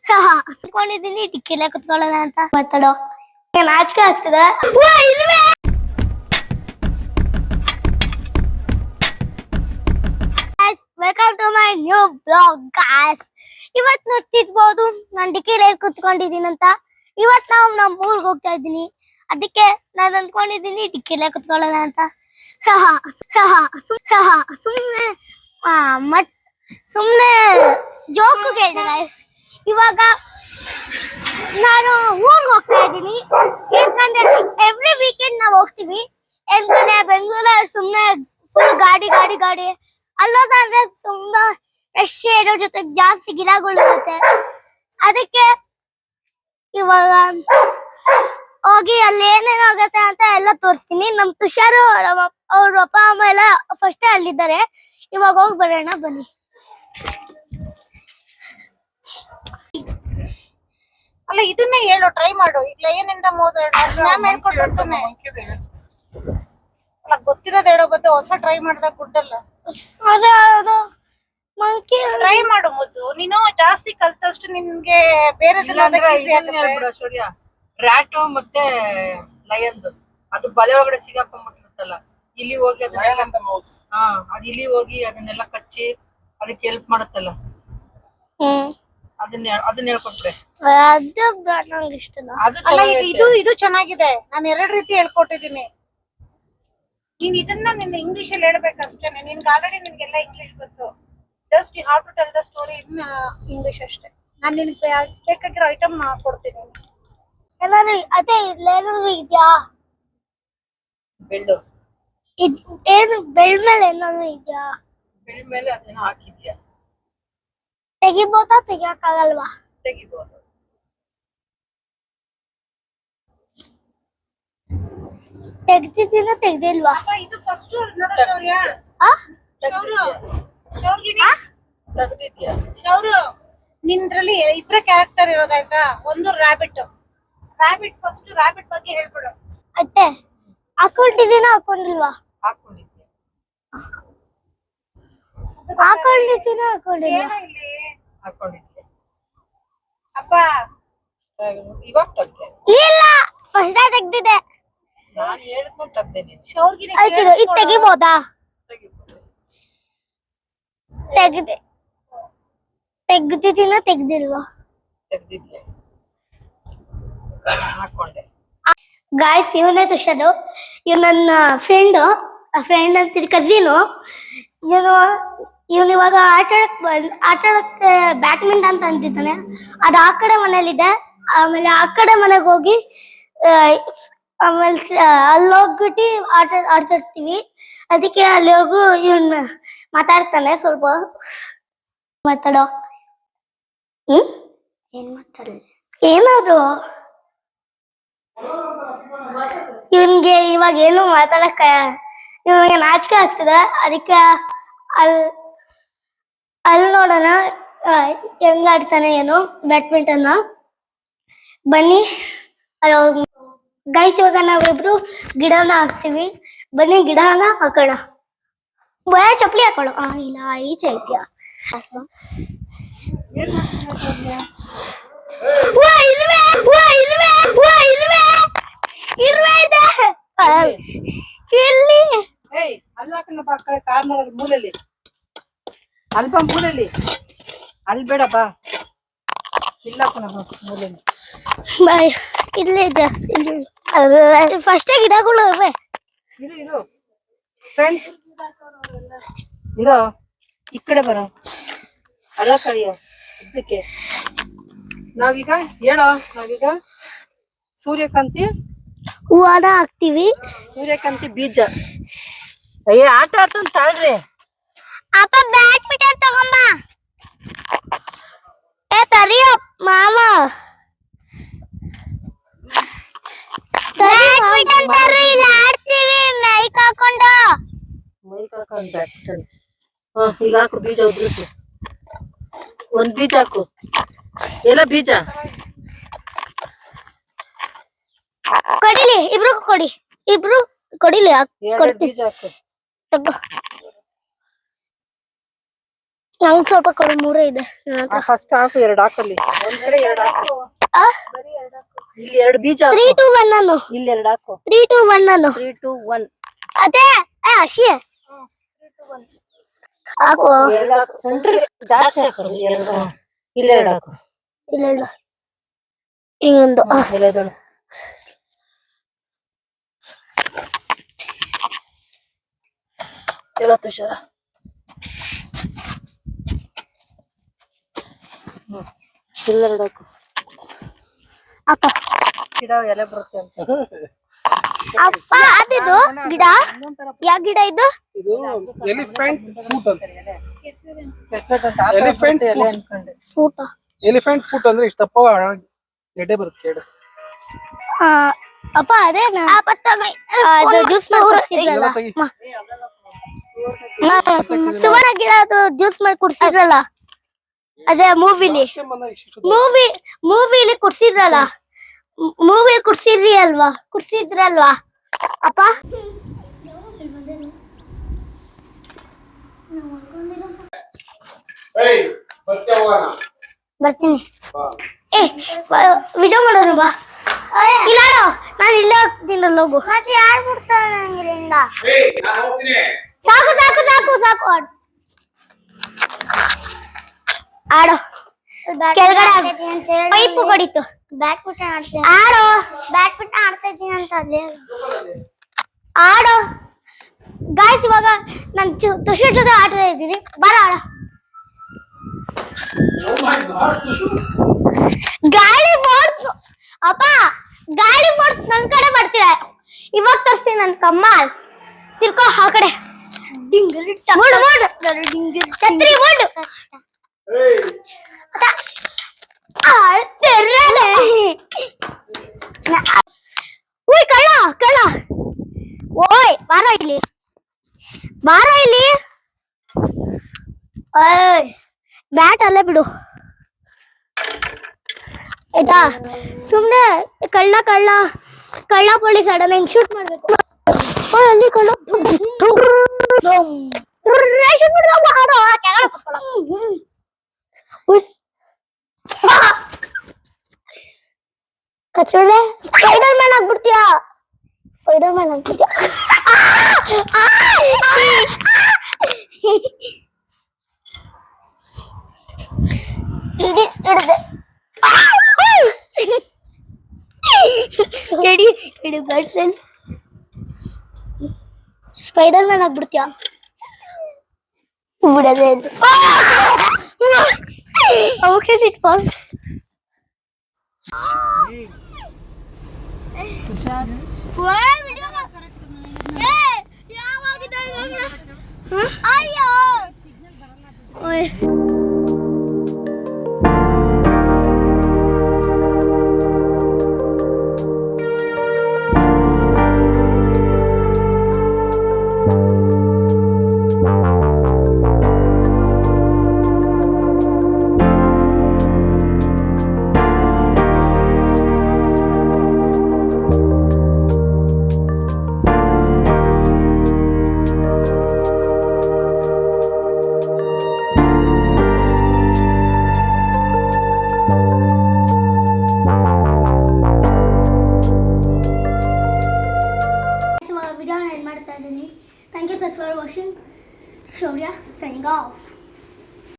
ಕುತ್ಕೊಂಡಿದ್ದೀನಿ ಟಿಕ್ಕಿಲೆ ಕುತ್ಕೊಳ್ಳೋಣ ಅಂತ ಮಾತಾಡೋ ನಾಚಿಕೆ ಆಗ್ತದ. Welcome to my new blog guys. ಇವತ್ ನೋಡ್ತಿರ್ಬೋದು ನಾನು ಡಿಕ್ಕಿಲೆ ಕುತ್ಕೊಂಡಿದ್ದೀನಂತ. ಇವತ್ ನಾವು ನಮ್ಮ ಊರಿಗೆ ಹೋಗ್ತಾ ಇದ್ದೀನಿ, ಅದಕ್ಕೆ ನಾನು ಅಂದ್ಕೊಂಡಿದ್ದೀನಿ ಡಿಕ್ಕಿಲೆ ಕುತ್ಕೊಳ್ಳೋಣ ಅಂತ. ಸುಮ್ಮನೆ ಸುಮ್ಮನೆ ಜೋಕು ಹೇಳಿದೆ ಗಾಯ್ಸ್. ಇವಾಗ ನಾನು ಊರಿಗೆ ಹೋಗ್ತಾ ಇದ್ದೀನಿ, ಯಾಕಂದ್ರೆ ಎವ್ರಿ ವೀಕೆಂಡ್ ನಾವು ಹೋಗ್ತೀವಿ. ಯಾಕಂದ್ರೆ ಬೆಂಗಳೂರಲ್ಲಿ ಸುಮ್ಮನೆ ಫುಲ್ ಗಾಡಿ ಗಾಡಿ ಗಾಡಿ, ಅಲ್ಲೋದಂದ್ರೆ ತುಂಬಾ ಫ್ರೆಶ್ ಏರೋ ಜೊತೆ ಜಾಸ್ತಿ ಗಿಡಗಳು ಇರುತ್ತೆ. ಅದಕ್ಕೆ ಇವಾಗ ಹೋಗಿ ಅಲ್ಲಿ ಏನೇನಾಗತ್ತೆ ಅಂತ ಎಲ್ಲ ತೋರಿಸ್ತೀನಿ. ನಮ್ ತುಷಾರು ಅವ್ರ ಅಪ್ಪ ಅಮ್ಮ ಎಲ್ಲ ಫಸ್ಟ್ ಅಲ್ಲಿದ್ದಾರೆ. ಇವಾಗ ಹೋಗಿ ಬರೋಣ ಬನ್ನಿ. ಅಲ್ಲ ಇದನ್ನೇ ಹೇಳು, ಟ್ರೈ ಮಾಡು. ಈಗ ಲಯನಿಂದ ಮ್ಯಾಮ್ ಹೇಳ್ಕೊಟ್ಟಿರ್ತಾನೆ. ಅಲ್ಲ ಗೊತ್ತಿರೋದು ಹೇಳೋ ಬದ್ದು ಹೊಸ ಟ್ರೈ ಮಾಡಿದಾಗ ಗುಡ್ಡಲ್ಲ. ಟ್ರೈ ಮಾಡು ಮುದ್ದು. ನೀನು ಜಾಸ್ತಿ ಕಲ್ತಷ್ಟು ನಿನ್ಗೆ ಬೇರೆ ರ್ಯಾಟು ಮತ್ತೆ ಲಯನ್ದು ಅದು ಬಲೆ ಒಳಗಡೆ ಸಿಗಾಕೊಂಡ್ಬಿಟ್ಟಿರುತ್ತಲ್ಲ, ಇಲ್ಲಿ ಹೋಗಿ ಅದ್ ಇಲ್ಲಿ ಹೋಗಿ ಅದನ್ನೆಲ್ಲ ಕಚ್ಚಿ ಅದಕ್ಕೆ ಹೆಲ್ಪ್ ಮಾಡುತ್ತಲ್ಲ, ಅದನ್ನ ಹೇಳ್ಕೊಟ್ರೆ ಇದು ಚೆನ್ನಾಗಿದೆ. ನಾನು 2 ರೀತಿ ಹೇಳ್ಕೊಟ್ಟಿದ್ದೀನಿ. ನೀನ್ ಇದನ್ನ ನಿನ್ನ ಇಂಗ್ಲಿಷ್ ಅಲ್ಲಿ ಹೇಳ್ಬೇಕಷ್ಟೇನೆ. ನಿನ್ಗೆ ಆಲ್ರೆಡಿ ನಿನ್ಗೆಲ್ಲ ಇಂಗ್ಲಿಷ್ ಗೊತ್ತು. Just you have to tell the story in English ಅಷ್ಟೇ. ನಾನು ನಿನ್ಗೆ ಬೇಕಾಗಿರೋ ಐಟಮ್ ಕೊಡ್ತೀನಿ. ಅದೇ ಏನಾದ್ರು ಇದೆಯಾ? ಬೆಳ್ಳು ಏನು ಬೆಳ್ಳ ಮೇಲೆ ಏನಾದ್ರು ಇದೆಯಾ? ಬೆಳ್ಳ ಮೇಲೆ ಅದನ್ನ ಹಾಕಿದ್ಯಾ? ತೆಗಿಬೋದಾ ತೆಗಿಯಕ್ಕಾಗಲ್ವಾ? ತೆಗಿಬಹುದು. ತೆಗ್ದಿದ್ದೀನ ತೆಗ್ದಿಲ್ವಾ? ಇದು ಫಸ್ಟ್ ನೋಡೋ ಶೌರ್ಯ. ಶೌರ್ಯ ನಿನ್ರಲ್ಲಿ 2 ಕ್ಯಾರೆಕ್ಟರ್ ಇರೋದಾಯ್ತಾ? ಒಂದು ರ್ಯಾಬಿಟ್ ಫಸ್ಟ್ ರ್ಯಾಬಿಟ್ ಬಗ್ಗೆ ಹೇಳ್ಬಿಡು. ಅತ್ತೆ ಹಾಕೊಂಡಿದ್ದೀನ ಹಾಕೊಂಡಿಲ್ವಾ? ಹಾಕೊಂಡಿದ್ಯಾ? ಹಾಕೊಂಡಿದ್ದೀನ ಹಾಕೊಂಡಿಲ್ಲ? ಹಾಕೊಂಡಿದ್ಯಾ? ಅಪ್ಪ ಇವಾಗ ತೆಗ್ದೆ ಇಲ್ಲ, ಫಸ್ಟ್ ತೆಗ್ದಿದೆ. ನಾನು ಹೇಳಿದ್ಮೇಲೆ ತೆಗ್ದೆ. ನೀನು ಶೌರ್ಗಿನ ಆಯ್ತು, ಇದು ತೆಗಿಬೋದಾ? ತೆಗ್ದೆ. ತೆಗ್ದಿದ್ದೀನ ತೆಗ್ದಿಲ್ವಾ? ತೆಗ್ದಿದ್ಯಾ? ಹಾಕೊಂಡೆ. ಗಾಯ್ಸ್, ಇವನೇ ತುಷಾರು. ಇವ್ ನನ್ನ ಫ್ರೆಂಡ್ ಅಂತೀನಿ, ಕಸಿನು. ಇವನು ಇವಾಗ ಆಟ ಆಡಕ್ಕೆ ಬ್ಯಾಡ್ಮಿಂಟನ್ ಅಂತ ಅಂತಿದ್ದಾನೆ. ಅದು ಆ ಕಡೆ ಮನೇಲಿದೆ. ಆಮೇಲೆ ಆ ಕಡೆ ಮನೆಗೆ ಹೋಗಿ ಆಮೇಲೆ ಅಲ್ಲೋಗ್ಬಿಟ್ಟು ಆಡ್ತಿರ್ತೀವಿ. ಅದಕ್ಕೆ ಅಲ್ಲಿವರೆಗೂ ಇವನ್ ಮಾತಾಡ್ತಾನೆ. ಸ್ವಲ್ಪ ಮಾತಾಡೋ. ಏನ್ ಮಾತಾಡಲಿ? ಏನಾದ್ರು ಇವನ್ಗೆ ಇವಾಗ ಏನು ಮಾತಾಡಕ್ಕ ಇವನಿಗೆ ನಾಚಿಕೆ ಆಗ್ತದೆ. ಅದಕ್ಕೆ ಅಲ್ಲಿ ನೋಡೋಣ ಹೆಂಗ್ ಆಡ್ತಾನೆ ಏನು ಬ್ಯಾಡ್ಮಿಂಟನ್. ಬನ್ನಿ ಗೈಸ್, ಇವಾಗ ನಾವಿಬ್ರು ಗಿಡನ ಹಾಕ್ತಿವಿ. ಬನ್ನಿ ಗಿಡನ ಹಾಕೋಣ. ಭಯ ಚಪ್ಪಲಿ ಹಾಕೋಣ. ಇಲ್ಲ, ಈಚೆ ಐತಿಯಾ? ಮೂಲೆಯಲ್ಲಿ ಅಲ್ಪ ಮೂಲೆಯಲ್ಲಿ ಅಲ್ಲಿ ಬೇಡ ಬಾ. ಇಲ್ಲ ಮೂಲೆಯಲ್ಲಿ ಬಾಯ್, ಇಲ್ಲೇ ಜಾಸ್ತಿ ಫಸ್ಟ್ ಗಿಡಗಳು ಇವೆ. ಇರು ಫ್ರೆಂಡ್ಸ್, ಇರೋ ಈ ಕಡೆ ಬರೋ. ಅಲ್ಲ ಕಳಿಯೋ ಇದಕ್ಕೆ ನಾವೀಗ ಸೂರ್ಯಕಾಂತಿ ಹೂವನ ಹಾಕ್ತಿವಿ. ಸೂರ್ಯಕಾಂತಿ ಬೀಜ. ಆಟ ಆಡ್ತಂತ ತಾಳ್ರಿ. ಅಪ್ಪ ಬ್ಯಾಡ್ಮಿಂಟನ್ ತಗೊಂಬ. ತರಿಯೋ ಮಾಮ, ಬ್ಯಾಡ್ಮಿಂಟನ್ ತರು, ಇಲ್ಲ ಆಡ್ತೀವಿ ಮೈಕ್ ಹಾಕೊಂಡು. ಬ್ಯಾಡ್ಮಿಂಟನ್ ಈಗ ಹಾಕು. ಬೀಜ ಉದುರಿಸು. ಒಂದ್ ಬೀಜ ಹಾಕು. ಎಲ್ಲ ಬೀಜ ಕೊಡಿಲಿ, ಇಬ್ರು ಕೊಡಿಲಿ. ಬೀಜ ಹಾಕು. ತಗೋ. ನಂಗ್ ಸ್ವಲ್ಪ ಕೊಡು, 3 ಇದೆ ನನ್ನ ಹತ್ರ. ಫಸ್ಟ್ ಹಾಕು, 2 ಹಾಕಲ್ಲಿ. ಒಂದ್ ಕಡೆ 2 ಹಾಕು. ಆ? ಇಲ್ಲಿ 2 ಬೀಜ ಹಾಕು. 3, 2, 1 ಅನ್ನು. ಇಲ್ಲಿ 2 ಹಾಕು. 3, 2, 1 ಅನ್ನು. 3, 2, 1. ಅದೇ ಹಸಿ ಹಾಕು. 2 ಹಾಕು. ಸೆಂಟ್ರಿಗೆ ಜಾಸ್ತಿ ಹಾಕು. 2. ಇಲ್ಲಿ 2 ಹಾಕು. ಇಲ್ಲ ಇಲ್ಲ ಇನ್ನೊಂದು. ಎಲೆದಳು. ತುಷಾರ. ಇಲ್ಲ 2 ಹಾಕು. ಅಪ್ಪ ಗಿಡ ಎಲೆ ಬರುತ್ತೆ ಅಂತ. ಅಪ್ಪ ಅದಿದು ಗಿಡ ಯಾವ ಗಿಡ ಇದು? ಇದು ಎಲಿಫೆಂಟ್ ಫುಟ್ ಅಂತ. ಕೆಸ್ರಂತ ಎಲಿಫೆಂಟ್ ಎಲೆ ಫುಟ್. ಅನ್ಕೊಂಡೆ. ಊಟ. ಎಲಿಫೆಂಟ್ ಫುಟ್ ಅಂದ್ರೆ ಇಷ್ಟ ದಪ್ಪ ಗೆಡ್ಡೆ ಬರುತ್ತೆ ಕೇಡು. ಅಪ್ಪ ಅದೇನಾ? ಅದು ಜ್ಯೂಸ್ ಮಾಡಿ ಕುಡಿಸಿದ್ರಲ್ಲ ಇದೆಲ್ಲ ತೆಗಿ. ಸುವರ್ಣ ಗಿಡ, ಅದು ಜ್ಯೂಸ್ ಮಾಡಿ ಕುಡಿಸಿದ್ರಲ್ಲ ಅದೇ ಮೂವಿಲಿ. ಅಷ್ಟೇ ಬಂದಾಗ ಇಷ್ಟು ಮೂವಿಲಿ ಕುಡ್ಸಿದ್ರಲ್ಲ, ಮೂವಿಲಿ ಕುಡ್ಸಿದ್ರಲ್ವಾ ಅಪ್ಪ? ಬರ್ತೀನಿ. ವಿಡಿಯೋ ಮಾಡೋಣ ಬಾ. ಇಲ್ಲ ನಾನು ಇಲ್ಲೇ ಹೋಗ್ತೀನಲ್ಲ, ಹೋಗು. ಮತ್ತೆ ಯಾರು ಬಿಡ್ತಾರೆ ಇಲ್ಲಿಂದ? ಸಾಕು ಸಾಕು ಸಾಕು ಸಾಕು ಆಡೋ. ಕೆಳಗಡೆ ಪೈಪು ಕಡಿತು. ಬ್ಯಾಡ್ಮಿಂಟನ್ ಆಡ್ತೀನಿ. ಆಡೋ. ಬ್ಯಾಡ್ಮಿಂಟನ್ ಆಡ್ತಾ ಇದ್ದೀನಿ ಅಂತ ಅಲ್ಲೇ ಆಡೋ. ಗಾಯ್ಸ್ ಇವಾಗ ನಾನು ತುಷಾರ್ ಜೊತೆ ಆಡ್ತಾ ಇದ್ದೀನಿ, ಬರ ಆಡ. ಗಾಳಿ ಫೋರ್ಸ್ ಅಪ್ಪ, ಗಾಳಿ ಫೋರ್ಸ್ ನನ್ ಕಡೆ ಬರ್ತಿದೆ. ಇವಾಗ ತರ್ಸ್ತೀನಿ ನನ್ ಕಮ್ಮಲ್. ತಿರ್ಕೋ ಆ ಕಡೆ. ಮೂಡು ಮೂಡು ಛತ್ರಿ ಮೂಡು. ಉಯ್ ಕಳ್ಳ ಕಳ್ಳ, ಓಯ್ ಬಾರ ಇಲ್ಲಿ, ಬಾರ ಇಲ್ಲಿ. ಓಯ್ ಬ್ಯಾಟ್ ಅಲ್ಲೇ ಬಿಡು ಆಯ್ತಾ? ಸುಮ್ನೆ ಕಳ್ಳ ಕಳ್ಳ ಕಳ್ಳ ಪೊಲೀಸ್ ಆಡೋಣ, ಹಿಂಗ್ ಶೂಟ್ ಮಾಡ್ಬೇಕು. ಓಯ್ ಅಲ್ಲಿ ಕಳ್ಳ ಶೂಟ್ ಮಾಡ್ದಾಗ ಆಡೋ. ಕೆಳಗಡೆ ಕೂತ್ಕೊಳ್ಳೋ. ಕಚೋಳೆ ಸ್ಪೈಡರ್ ಮ್ಯಾನ್ ಆಗ್ಬಿಡ್ತೀಯಾ? ಸ್ಪೈಡರ್ ಮ್ಯಾನ್ ಆಗ್ಬಿಡ್ತೀಯಾ? ಸ್ಪೈಡರ್ ಮ್ಯಾನ್ ಆಗ್ಬಿಡ್ತೀಯಾ? ಬಿಡದೆ ಓಕೆ ಸಿಟ್ಕಾಲ್. ತುಷಾರ್ ಅಯ್ಯೋ